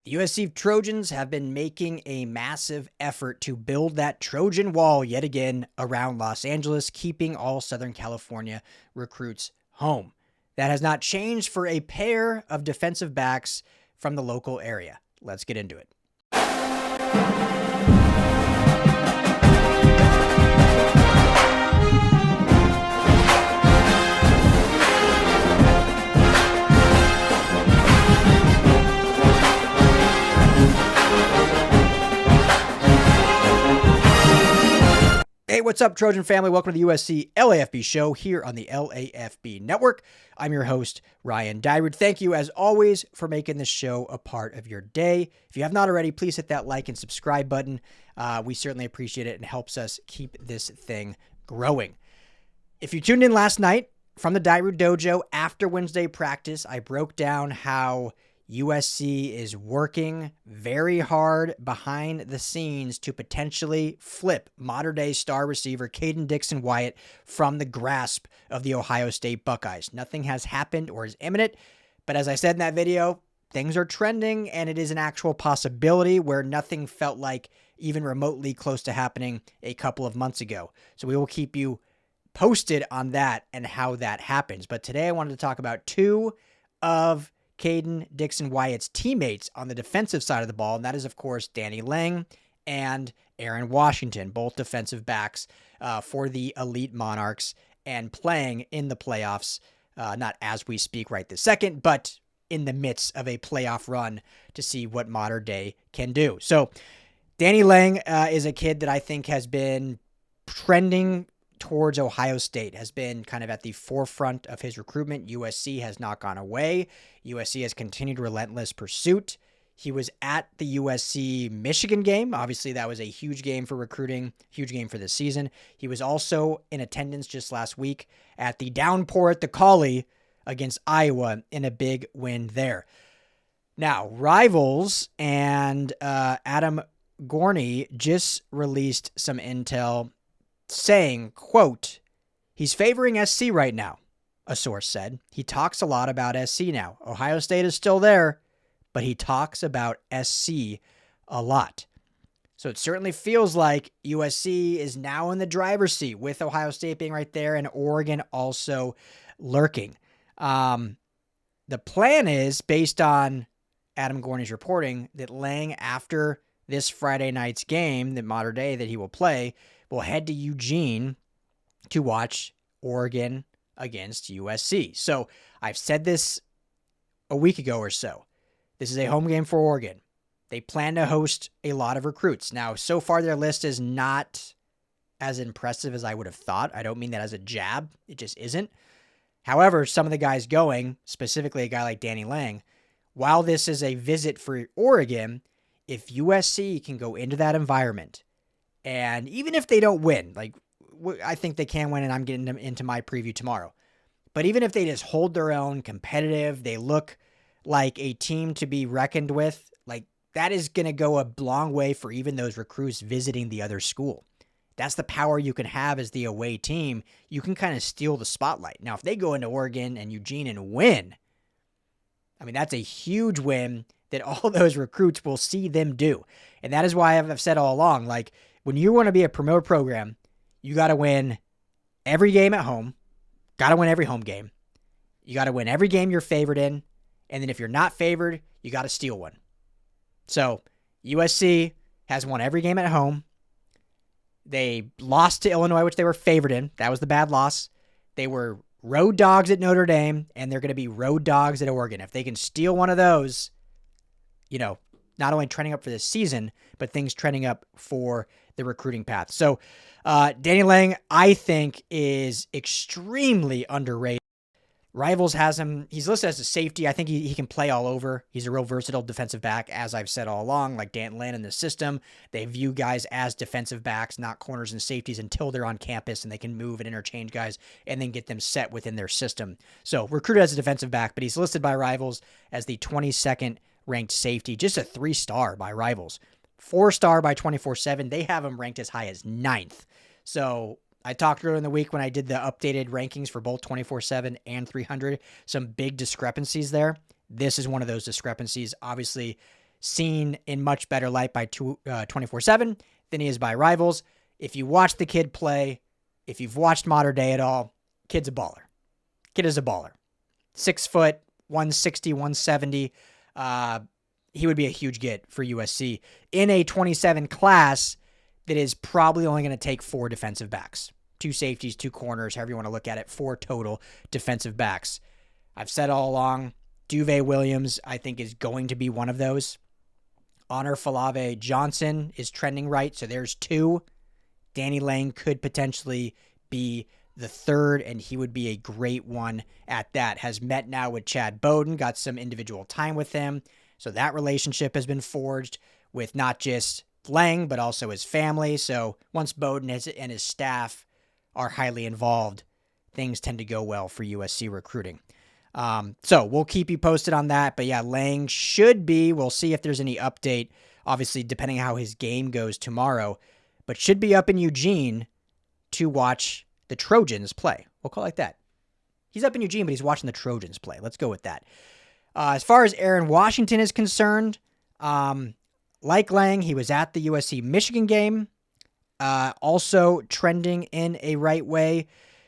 The USC Trojans have been making a massive effort to build that Trojan wall yet again around Los Angeles, keeping all Southern California recruits home. That has not changed for a pair of defensive backs from the local area. Let's get into it. Hey, what's up, Trojan family? Welcome to the USC LAFB show here on the LAFB network. I'm your host, Ryan Dyrud. Thank you, as always, for making this show a part of your day. If you have not already, please hit that like and subscribe button. We certainly appreciate it and helps us keep this thing growing. If you tuned in last night from the Dyrud Dojo after Wednesday practice, I broke down how USC is working very hard behind the scenes to potentially flip Mater Dei star receiver Caden Dixon-Wyatt from the grasp of the Ohio State Buckeyes. Nothing has happened or is imminent, but as I said in that video, things are trending and it is an actual possibility where nothing felt like even remotely close to happening a couple of months ago. So we will keep you posted on that and how that happens. But today I wanted to talk about two of Caden Dixon-Wyatt's teammates on the defensive side of the ball, and that is, of course, Danny Lang and Aaryn Washington, both defensive backs for the Elite Monarchs and playing in the playoffs, not as we speak right this second, but in the midst of a playoff run to see what Mater Dei can do. So Danny Lang is a kid that I think has been trending towards Ohio State, has been kind of at the forefront of his recruitment. USC has not gone away. USC has continued relentless pursuit. He was at the USC-Michigan game. Obviously, that was a huge game for recruiting, huge game for this season. He was also in attendance just last week at the downpour at the Collie against Iowa in a big win there. Now, Rivals and Adam Gorney just released some intel saying, quote, "He's favoring SC right now," a source said. "He talks a lot about SC now. Ohio State is still there, but he talks about SC a lot." So it certainly feels like USC is now in the driver's seat with Ohio State being right there and Oregon also lurking. The plan is, based on Adam Gorney's reporting, that Lang, after this Friday night's game, the Mater Dei that he will play, will head to Eugene to watch Oregon against USC. So I've said this a week ago or so. This is a home game for Oregon. They plan to host a lot of recruits. Now, so far their list is not as impressive as I would have thought. I don't mean that as a jab. It just isn't. However, some of the guys going, specifically a guy like Danny Lang, while this is a visit for Oregon, if USC can go into that environment, and even if they don't win, like I think they can win, and I'm getting them into my preview tomorrow. But even if they just hold their own, competitive, they look like a team to be reckoned with, like that is going to go a long way for even those recruits visiting the other school. That's the power you can have as the away team. You can kind of steal the spotlight. Now, if they go into Oregon and Eugene and win, I mean, that's a huge win that all those recruits will see them do. And that is why I've said all along, like, when you want to be a promoted program, you got to win every game at home, got to win every home game. You got to win every game you're favored in. And then if you're not favored, you got to steal one. So USC has won every game at home. They lost to Illinois, which they were favored in. That was the bad loss. They were road dogs at Notre Dame, and they're going to be road dogs at Oregon. If they can steal one of those, not only trending up for this season, but things trending up for the recruiting path. So Danny Lang, I think, is extremely underrated. Rivals has him, he's listed as a safety. I think he can play all over. He's a real versatile defensive back, as I've said all along, like Dan Lynn in the system. They view guys as defensive backs, not corners and safeties, until they're on campus and they can move and interchange guys and then get them set within their system. So recruited as a defensive back, but he's listed by Rivals as the 22nd ranked safety, just a 3-star by Rivals. 4-star by 24/7. They have him ranked as high as 9th. So I talked earlier in the week when I did the updated rankings for both 24/7 and 300, some big discrepancies there. This is one of those discrepancies. Obviously, seen in much better light by 24/7 than he is by rivals. If you watch the kid play, if you've watched Mater Dei at all, kid's a baller. Kid is a baller. 6 foot, 160, 170. He would be a huge get for USC in a 27 class that is probably only going to take 4 defensive backs. 2 safeties, 2 corners, however you want to look at it, 4 total defensive backs. I've said all along, Duve Williams, I think, is going to be one of those. Honor Falave Johnson is trending right, so there's 2. Danny Lang could potentially be the 3rd, and he would be a great one at that. Has met now with Chad Bowden, got some individual time with him, so that relationship has been forged with not just Lang, but also his family. So once Bowden and his staff are highly involved, things tend to go well for USC recruiting. So we'll keep you posted on that. But yeah, Lang should be, we'll see if there's any update, obviously, depending on how his game goes tomorrow, but should be up in Eugene to watch the Trojans play. We'll call it like that. He's up in Eugene, but he's watching the Trojans play. Let's go with that. As far as Aaryn Washington is concerned, like Lang, he was at the USC Michigan game, also trending in a right way.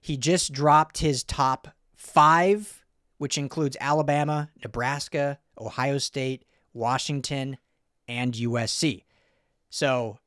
He just dropped his top 5, which includes Alabama, Nebraska, Ohio State, Washington, and USC. So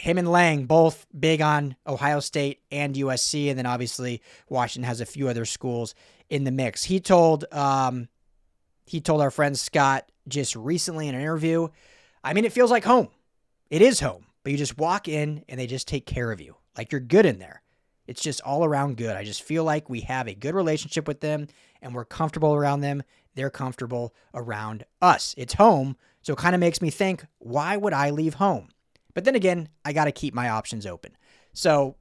him and Lang both big on Ohio State and USC, and then obviously Washington has a few other schools in the mix. He told our friend Scott just recently in an interview, I mean, it feels like home. It is home, but you just walk in and they just take care of you. Like you're good in there. It's just all around good. I just feel like we have a good relationship with them and we're comfortable around them. They're comfortable around us. It's home, so it kind of makes me think, why would I leave home? But then again, I got to keep my options open. So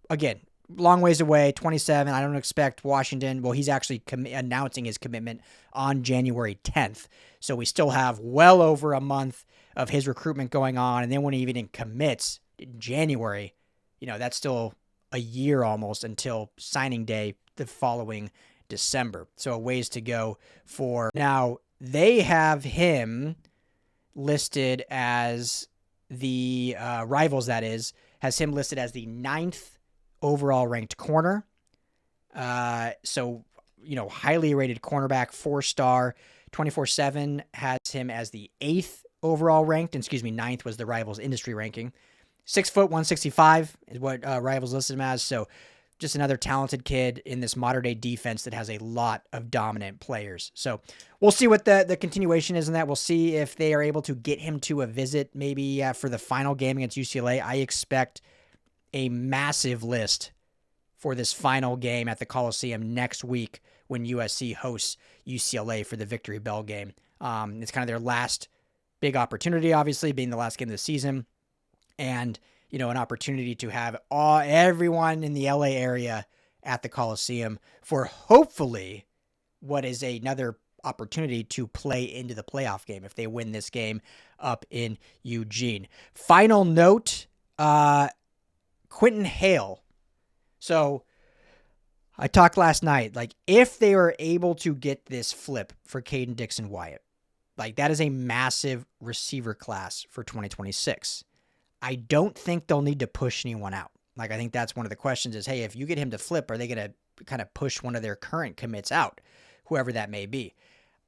again, long ways away, 27. I don't expect Washington. Well, he's actually announcing his commitment on January 10th. So we still have well over a month of his recruitment going on. And then when he even commits in January, that's still a year almost until signing day the following December. So a ways to go for now. They have him listed as the rivals, that is, has him listed as the 9th overall ranked corner. So, highly rated cornerback, 4-star. 24/7 has him as the 8th overall ranked. 9th was the Rivals industry ranking. 6 foot, 165 is what Rivals listed him as. So just another talented kid in this Mater Dei defense that has a lot of dominant players. So we'll see what the continuation is in that. We'll see if they are able to get him to a visit maybe for the final game against UCLA. I expect a massive list for this final game at the Coliseum next week when USC hosts UCLA for the Victory Bell game. It's kind of their last big opportunity, obviously, being the last game of the season. And, an opportunity to have everyone in the LA area at the Coliseum for hopefully what is another opportunity to play into the playoff game if they win this game up in Eugene. Final note, Quentin Hale. So I talked last night, if they are able to get this flip for Caden Dixon-Wyatt, that is a massive receiver class for 2026. I don't think they'll need to push anyone out. I think that's one of the questions is, hey, if you get him to flip, are they going to kind of push one of their current commits out, whoever that may be?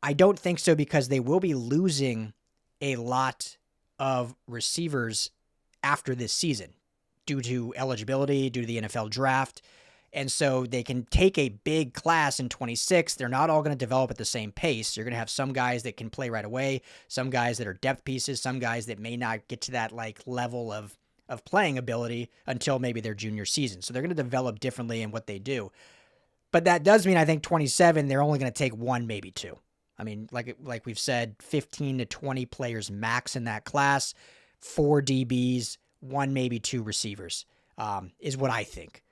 I don't think so, because they will be losing a lot of receivers after this season due to eligibility, due to the NFL draft. And so they can take a big class in 26. They're not all going to develop at the same pace. You're going to have some guys that can play right away, some guys that are depth pieces, some guys that may not get to that level of playing ability until maybe their junior season. So they're going to develop differently in what they do. But that does mean I think 27, they're only going to take 1, maybe 2. I mean, like we've said, 15 to 20 players max in that class, 4 DBs, 1, maybe 2 receivers, is what I think.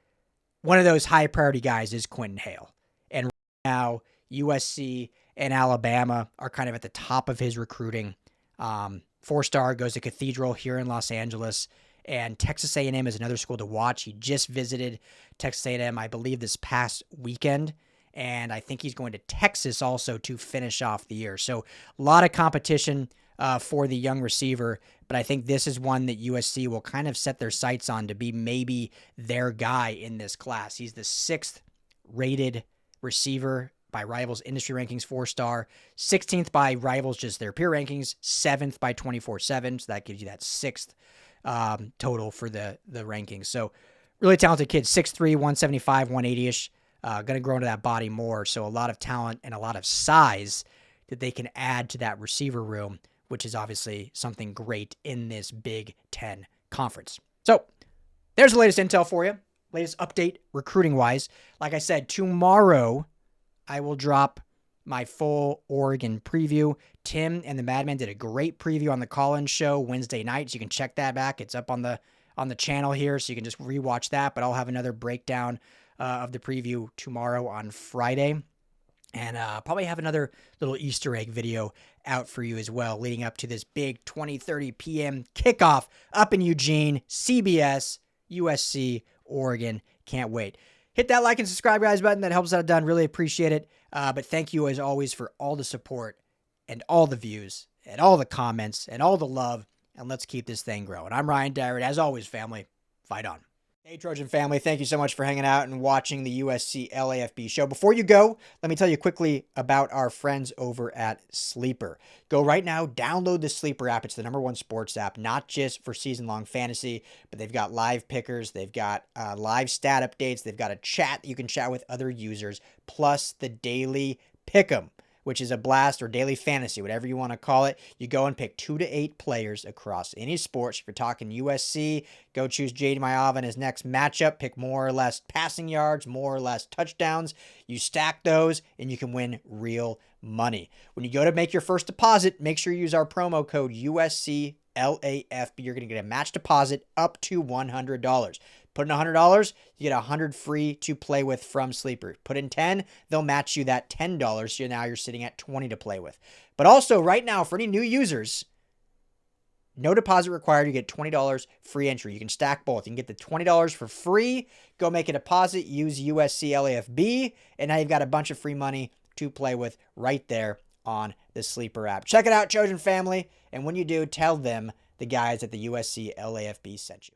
One of those high priority guys is Quentin Hale. And right now, USC and Alabama are kind of at the top of his recruiting. 4-star goes to Cathedral here in Los Angeles. And Texas A&M is another school to watch. He just visited Texas A&M, I believe, this past weekend. And I think he's going to Texas also to finish off the year. So a lot of competition for the young receiver, but I think this is one that USC will kind of set their sights on to be maybe their guy in this class. He's the 6th rated receiver by Rivals industry rankings, 4-star, 16th by Rivals just their peer rankings, 7th by 24/7. So that gives you that 6th total for the rankings. So really talented kid, 6'3", 175, 180-ish. Going to grow into that body more. So a lot of talent and a lot of size that they can add to that receiver room, which is obviously something great in this Big Ten conference. So there's the latest intel for you. Latest update recruiting-wise. Like I said, tomorrow I will drop my full Oregon preview. Tim and the Madman did a great preview on the Call-In Show Wednesday night, so you can check that back. It's up on the channel here, so you can just rewatch that. But I'll have another breakdown of the preview tomorrow on Friday. And probably have another little Easter egg video out for you as well, leading up to this big 20:30 p.m. kickoff up in Eugene, CBS, USC, Oregon. Can't wait. Hit that like and subscribe, guys, button. That helps out a ton. Really appreciate it. But thank you, as always, for all the support and all the views and all the comments and all the love. And let's keep this thing growing. I'm Ryan Dyrud. As always, family, fight on. Hey, Trojan family, thank you so much for hanging out and watching the USC LAFB show. Before you go, let me tell you quickly about our friends over at Sleeper. Go right now, download the Sleeper app. It's the #1 sports app, not just for season-long fantasy, but they've got live pickers, they've got live stat updates, they've got a chat that you can chat with other users, plus the daily pick'em, which is a blast, or daily fantasy, whatever you want to call it. You go and pick 2 to 8 players across any sports. If you're talking USC, go choose Jade Mayav in his next matchup. Pick more or less passing yards, more or less touchdowns. You stack those, and you can win real money. When you go to make your first deposit, make sure you use our promo code USCLAFB. You're going to get a match deposit up to $100. Put in $100, you get $100 free to play with from Sleeper. Put in $10, they'll match you that $10. So now you're sitting at $20 to play with. But also right now, for any new users, no deposit required. You get $20 free entry. You can stack both. You can get the $20 for free. Go make a deposit. Use USC LAFB. And now you've got a bunch of free money to play with right there on the Sleeper app. Check it out, Trojan family. And when you do, tell them the guys at the USC LAFB sent you.